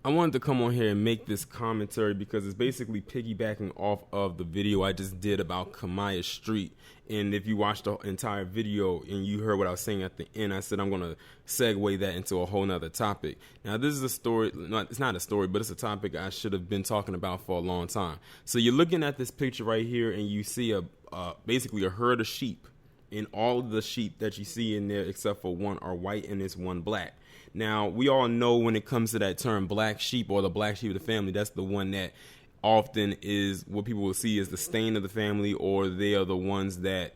I wanted to come on here and make this commentary because it's basically piggybacking off of the video I just did about Kamaya Street. And if you watched the entire video and you heard what I was saying at the end, I said I'm going to segue that into a whole nother topic. Now, this is a story. It's not a story, but it's a topic I should have been talking about for a long time. So you're looking at this picture right here and you see basically a herd of sheep. And all of the sheep that you see in there, except for one, are white and it's one black. Now, we all know when it comes to that term black sheep or the black sheep of the family, that's the one that often is what people will see as the stain of the family, or they are the ones that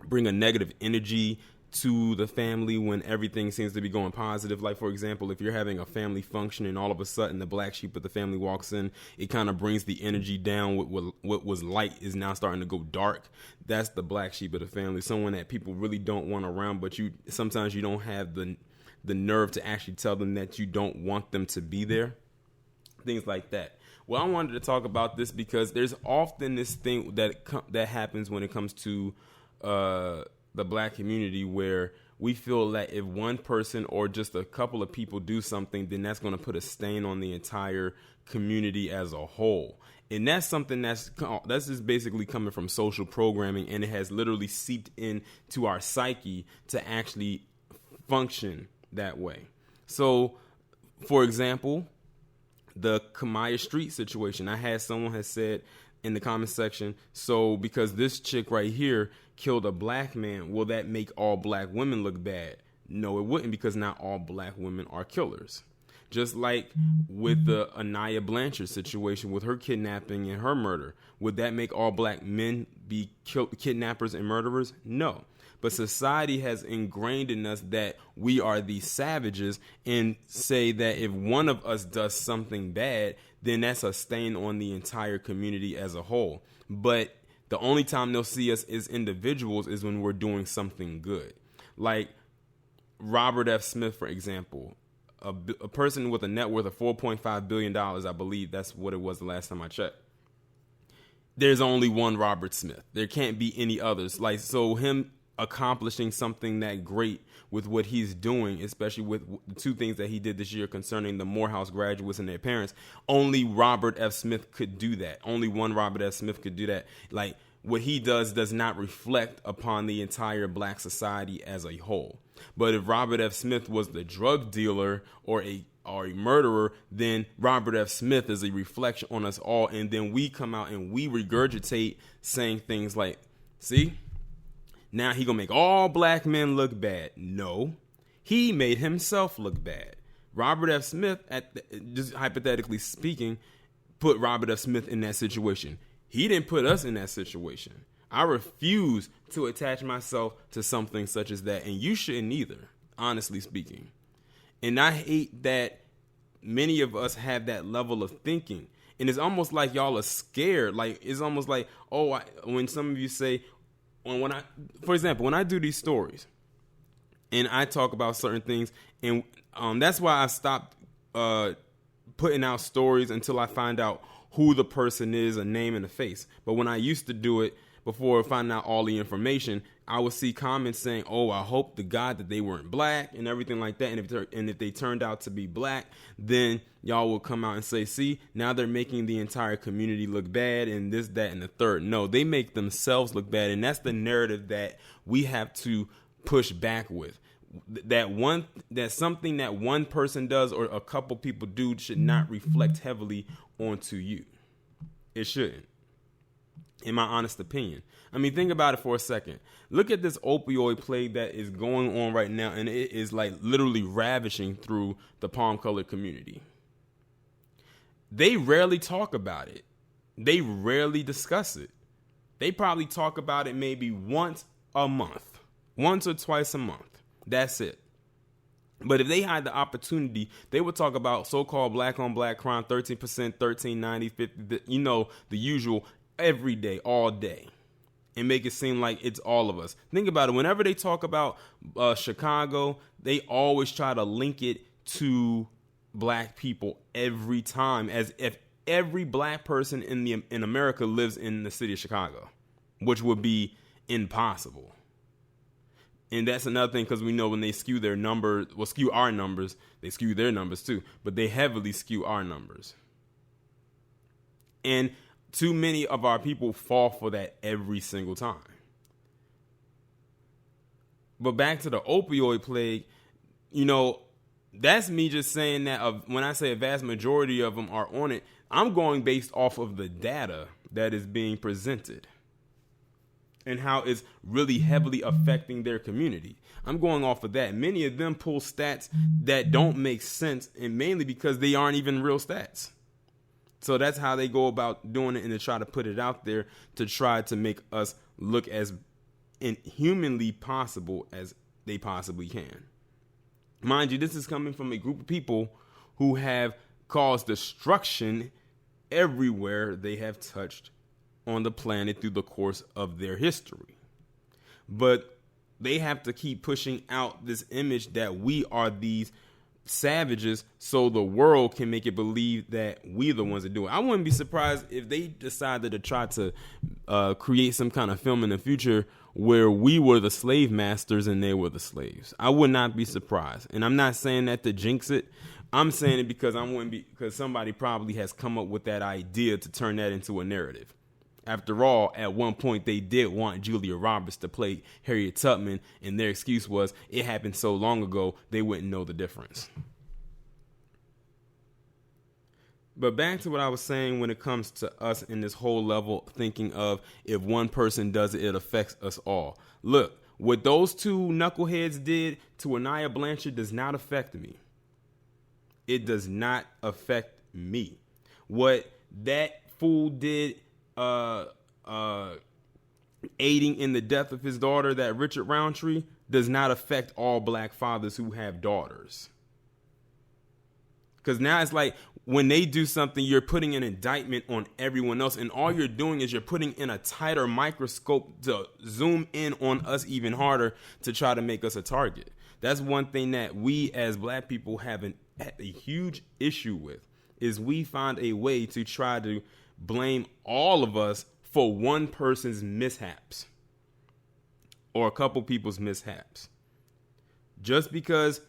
bring a negative energy to the family when everything seems to be going positive. Like, for example, if you're having a family function and all of a sudden the black sheep of the family walks in, it kind of brings the energy down. What was light is now starting to go dark. That's the black sheep of the family, someone that people really don't want around, but sometimes you don't have the nerve to actually tell them that you don't want them to be there. Things like that. Well, I wanted to talk about this because there's often this thing that happens when it comes to the black community, where we feel that if one person or just a couple of people do something, then that's going to put a stain on the entire community as a whole. And that's something that's just basically coming from social programming, and it has literally seeped into our psyche to actually function that way. So, for example, the Kamaya Street situation, I had someone has said in the comment section, so because this chick right here killed a black man, will that make all black women look bad? No, it wouldn't, because not all black women are killers. Just like with the Anaya Blanchard situation with her kidnapping and her murder, would that make all black men be kidnappers and murderers? No. But society has ingrained in us that we are these savages, and say that if one of us does something bad, then that's a stain on the entire community as a whole. But the only time they'll see us as individuals is when we're doing something good. Like Robert F. Smith, for example, a person with a net worth of $4.5 billion, I believe that's what it was the last time I checked. There's only one Robert Smith. There can't be any others. Like, so him accomplishing something that great with what he's doing, especially with the two things that he did this year concerning the Morehouse graduates and their parents, only Robert F. Smith could do that. Only one Robert F. Smith could do that. Like, what he does not reflect upon the entire black society as a whole. But if Robert F. Smith was the drug dealer or a murderer, then Robert F. Smith is a reflection on us all. And then we come out and we regurgitate saying things like, see, now he gonna make all black men look bad. No, he made himself look bad. Robert F. Smith, just hypothetically speaking, put Robert F. Smith in that situation. He didn't put us in that situation. I refuse to attach myself to something such as that, and you shouldn't either, honestly speaking. And I hate that many of us have that level of thinking. And it's almost like y'all are scared. Like, it's almost like, when some of you say, for example, when I do these stories and I talk about certain things, and that's why I stopped putting out stories until I find out who the person is, a name and a face. But when I used to do it, before finding out all the information, I would see comments saying, I hope to God that they weren't black and everything like that. And if they turned out to be black, then y'all will come out and say, see, now they're making the entire community look bad and this, that, and the third. No, they make themselves look bad. And that's the narrative that we have to push back with. That something that one person does or a couple people do should not reflect heavily onto you. It shouldn't. In my honest opinion. I mean, think about it for a second. Look at this opioid plague that is going on right now, and it is like literally ravishing through the palm-colored community. They rarely talk about it. They rarely discuss it. They probably talk about it maybe once a month, once or twice a month. That's it. But if they had the opportunity, they would talk about so-called black-on-black crime, 13%, 1390, 50, the usual, every day, all day, and make it seem like it's all of us. Think about it. Whenever they talk about Chicago, they always try to link it to black people every time, as if every black person in America lives in the city of Chicago, which would be impossible. And that's another thing, because we know when they skew their numbers, well, skew our numbers, they skew their numbers too, but they heavily skew our numbers. And too many of our people fall for that every single time. But back to the opioid plague, that's me just saying that when I say a vast majority of them are on it, I'm going based off of the data that is being presented and how it's really heavily affecting their community. I'm going off of that. Many of them pull stats that don't make sense, and mainly because they aren't even real stats. So that's how they go about doing it, and to try to put it out there to try to make us look as inhumanly possible as they possibly can. Mind you, this is coming from a group of people who have caused destruction everywhere they have touched on the planet through the course of their history. But they have to keep pushing out this image that we are these savages so the world can make it believe that we the ones that do it. I wouldn't be surprised if they decided to try to create some kind of film in the future where we were the slave masters and they were the slaves. I would not be surprised. And I'm not saying that to jinx it. I'm saying it because because somebody probably has come up with that idea to turn that into a narrative. After all, at one point they did want Julia Roberts to play Harriet Tubman, and their excuse was it happened so long ago they wouldn't know the difference. But back to what I was saying when it comes to us in this whole level thinking of if one person does it, it affects us all. Look, what those two knuckleheads did to Anaya Blanchard does not affect me. It does not affect me. What that fool did aiding in the death of his daughter, that Richard Roundtree, does not affect all black fathers who have daughters. Because now it's like when they do something, you're putting an indictment on everyone else. And all you're doing is you're putting in a tighter microscope to zoom in on us even harder to try to make us a target. That's one thing that we as black people have a huge issue with, is we find a way to try to blame all of us for one person's mishaps or a couple people's mishaps. Just because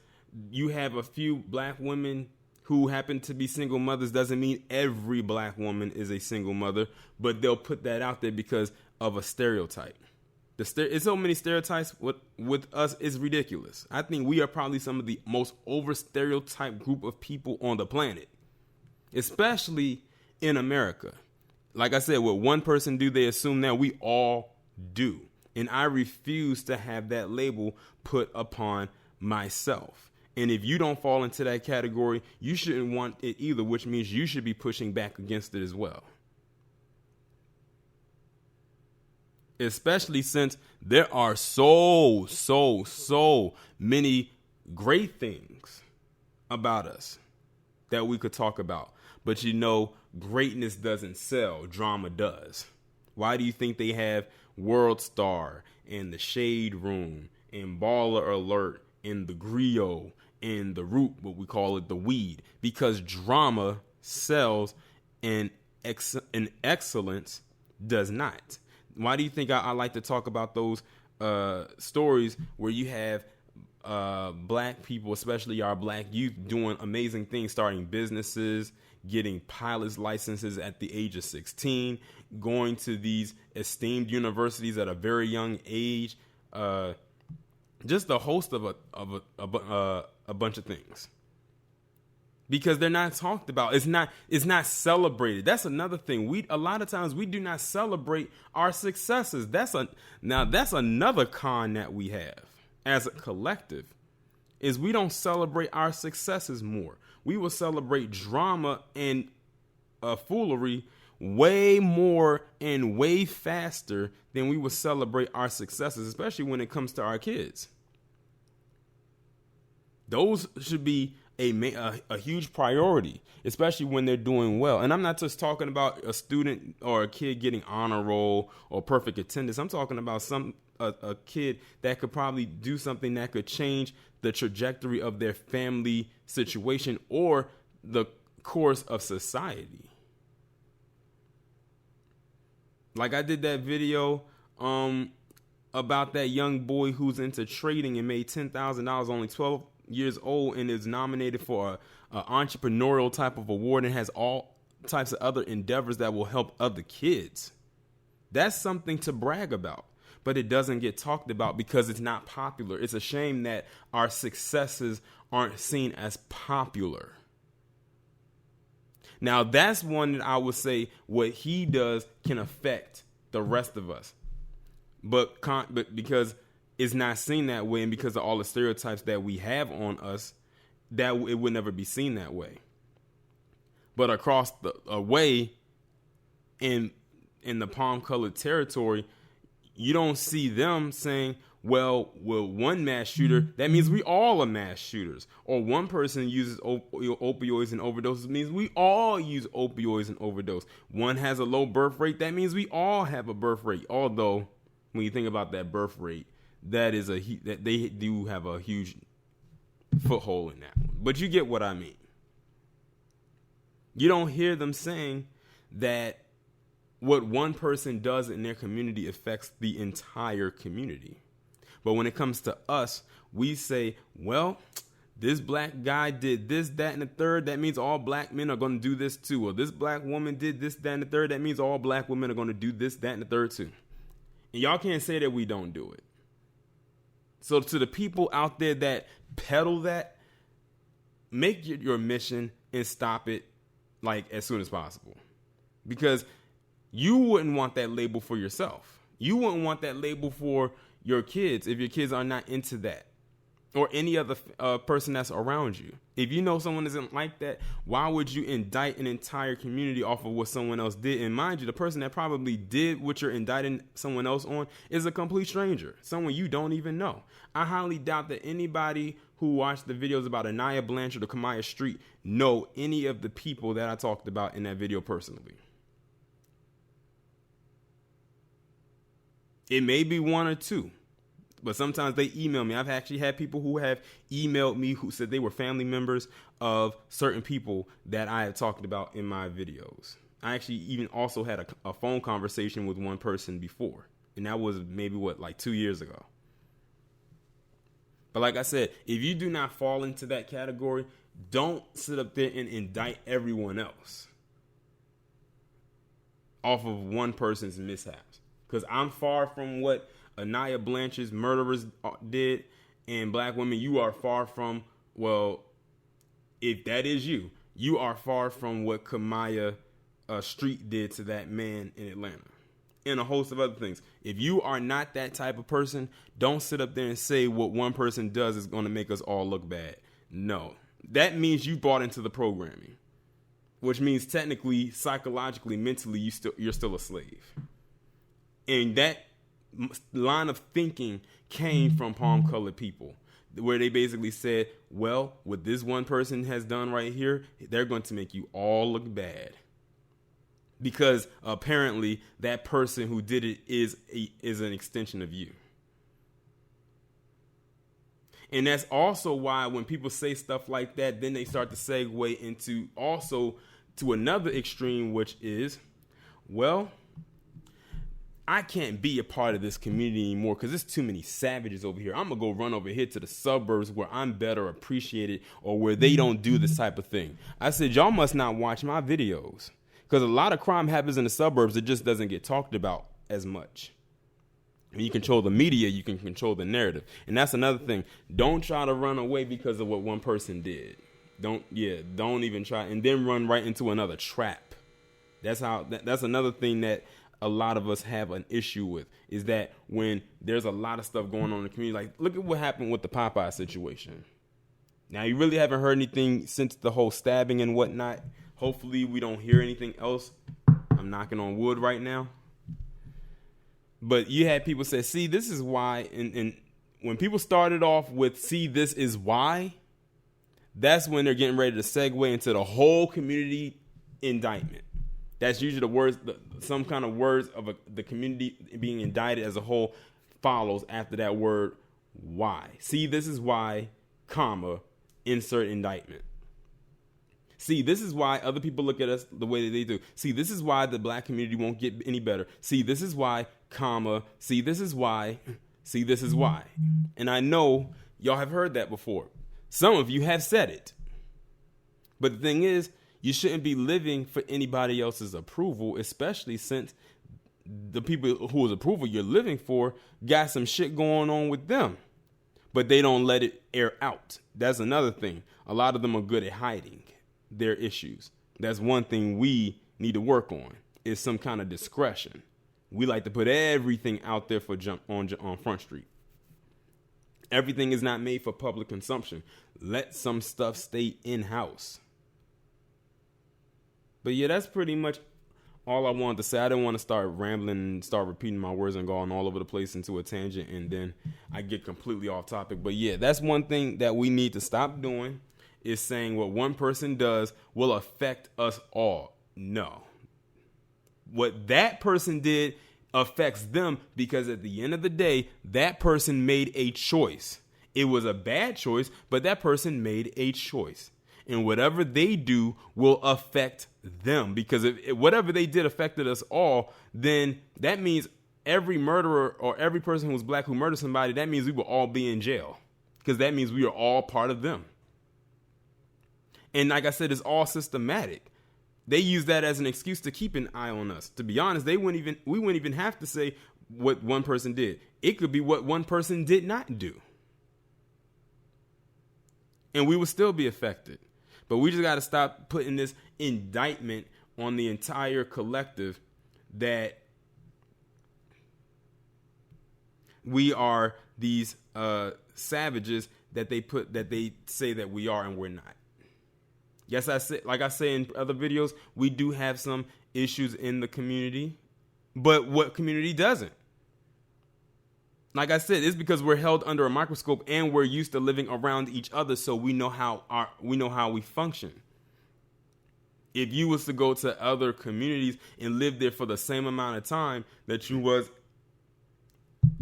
you have a few black women who happen to be single mothers doesn't mean every black woman is a single mother, but they'll put that out there because of a stereotype. It's so many stereotypes with us is ridiculous. I think we are probably some of the most over stereotyped group of people on the planet, especially in America. Like I said, what one person do, they assume that we all do. And I refuse to have that label put upon myself. And if you don't fall into that category, you shouldn't want it either, which means you should be pushing back against it as well. Especially since there are so many great things about us that we could talk about. But greatness doesn't sell, drama does. Why do you think they have World Star and the Shade Room and Baller Alert and the Griot and the Root, what we call it, the Weed? Because drama sells and excellence does not. Why do you think I like to talk about those stories where you have black people, especially our black youth, doing amazing things, starting businesses, getting pilot's licenses at the age of 16, going to these esteemed universities at a very young age, just a host of a bunch of things. Because they're not talked about. It's not celebrated. That's another thing. A lot of times we do not celebrate our successes. That's another con that we have as a collective, is we don't celebrate our successes more. We will celebrate drama and foolery way more and way faster than we will celebrate our successes, especially when it comes to our kids. Those should be a huge priority, especially when they're doing well. And I'm not just talking about a student or a kid getting honor roll or perfect attendance. I'm talking about a kid that could probably do something that could change the trajectory of their family situation or the course of society. Like I did that video about that young boy who's into trading and made $10,000, only 12 years old, and is nominated for a entrepreneurial type of award and has all types of other endeavors that will help other kids. That's something to brag about, but it doesn't get talked about because it's not popular. It's a shame that our successes aren't seen as popular. Now, that's one that I would say what he does can affect the rest of us. But because it's not seen that way, and because of all the stereotypes that we have on us, that it would never be seen that way. But across the way in the palm-colored territory, you don't see them saying, well, one mass shooter, that means we all are mass shooters. Or one person uses opioids and overdoses, means we all use opioids and overdose. One has a low birth rate, that means we all have a birth rate. Although, when you think about that birth rate, that they do have a huge foothold in that one. But you get what I mean. You don't hear them saying that what one person does in their community affects the entire community. But when it comes to us, we say, well, this black guy did this, that, and the third. That means all black men are going to do this too. Or this black woman did this, that, and the third. That means all black women are going to do this, that, and the third too. And y'all can't say that we don't do it. So to the people out there that peddle that, make your mission and stop it like as soon as possible. Because you wouldn't want that label for yourself. You wouldn't want that label for your kids if your kids are not into that, or any other person that's around you. If you know someone isn't like that, why would you indict an entire community off of what someone else did? And mind you, the person that probably did what you're indicting someone else on is a complete stranger, someone you don't even know. I highly doubt that anybody who watched the videos about Anaya Blanchard or Kamaya Street know any of the people that I talked about in that video personally. It may be one or two, but sometimes they email me. I've actually had people who have emailed me who said they were family members of certain people that I had talked about in my videos. I actually even also had a phone conversation with one person before, and that was maybe like 2 years ago. But like I said, if you do not fall into that category, don't sit up there and indict everyone else off of one person's mishaps. Because I'm far from what Anaya Blanchard's murderers did, and black women, you are far from, well, if that is you, you are far from what Kamaya Street did to that man in Atlanta, and a host of other things. If you are not that type of person, don't sit up there and say what one person does is going to make us all look bad. No, that means you bought into the programming, which means technically, psychologically, mentally, you're still a slave. And that line of thinking came from palm-colored people, where they basically said, well, what this one person has done right here, they're going to make you all look bad. Because apparently that person who did it is an extension of you. And that's also why when people say stuff like that, then they start to segue into also to another extreme, which is, well, I can't be a part of this community anymore because there's too many savages over here. I'm going to go run over here to the suburbs where I'm better appreciated, or where they don't do this type of thing. I said, y'all must not watch my videos, because a lot of crime happens in the suburbs. It just doesn't get talked about as much. When you control the media, you can control the narrative. And that's another thing. Don't try to run away because of what one person did. Don't even try, and then run right into another trap. That's another thing that a lot of us have an issue with, is that when there's a lot of stuff going on in the community, like look at what happened with the Popeye situation. Now, you really haven't heard anything since the whole stabbing and whatnot. Hopefully we don't hear anything else. I'm knocking on wood right now. But you had people say, see, this is why. And when people started off with, see, this is why, that's when they're getting ready to segue into the whole community indictment. That's usually the words, some kind of words of the community being indicted as a whole follows after that word why. See, this is why, comma, insert indictment. See, this is why other people look at us the way that they do. See, this is why the black community won't get any better. See, this is why, comma. See, this is why. See, this is why. And I know y'all have heard that before. Some of you have said it. But the thing is, you shouldn't be living for anybody else's approval, especially since the people whose approval you're living for got some shit going on with them. But they don't let it air out. That's another thing. A lot of them are good at hiding their issues. That's one thing we need to work on, is some kind of discretion. We like to put everything out there for on Front Street. Everything is not made for public consumption. Let some stuff stay in-house. But yeah, that's pretty much all I wanted to say. I didn't want to start rambling and start repeating my words and going all over the place into a tangent, and then I get completely off topic. But yeah, that's one thing that we need to stop doing, is saying what one person does will affect us all. No. What that person did affects them, because at the end of the day, that person made a choice. It was a bad choice, but that person made a choice. And whatever they do will affect them, because if whatever they did affected us all, then that means every murderer or every person who's black who murdered somebody, that means we will all be in jail, because that means we are all part of them. And like I said, it's all systematic. They use that as an excuse to keep an eye on us. To be honest, we wouldn't even have to say what one person did. It could be what one person did not do, and we would still be affected. But we just got to stop putting this indictment on the entire collective that we are these savages that they say that we are, and we're not. Yes, like I say in other videos, we do have some issues in the community, but what community doesn't? Like I said, it's because we're held under a microscope and we're used to living around each other, so we know how we function. If you was to go to other communities and live there for the same amount of time that you was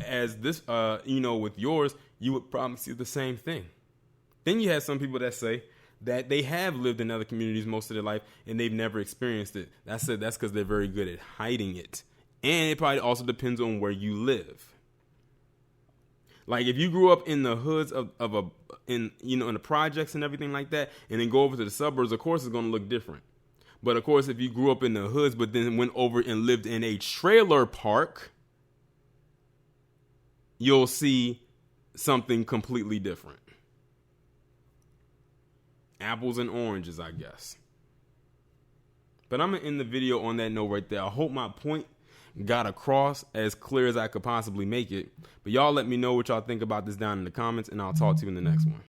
as this, with yours, you would probably see the same thing. Then you have some people that say that they have lived in other communities most of their life and they've never experienced it. That's because they're very good at hiding it. And it probably also depends on where you live. Like if you grew up in the hoods in the projects and everything like that, and then go over to the suburbs, of course it's going to look different. But of course, if you grew up in the hoods, but then went over and lived in a trailer park, you'll see something completely different. Apples and oranges, I guess. But I'm going to end the video on that note right there. I hope my point got across as clear as I could possibly make it. But y'all let me know what y'all think about this down in the comments, and I'll talk to you in the next one.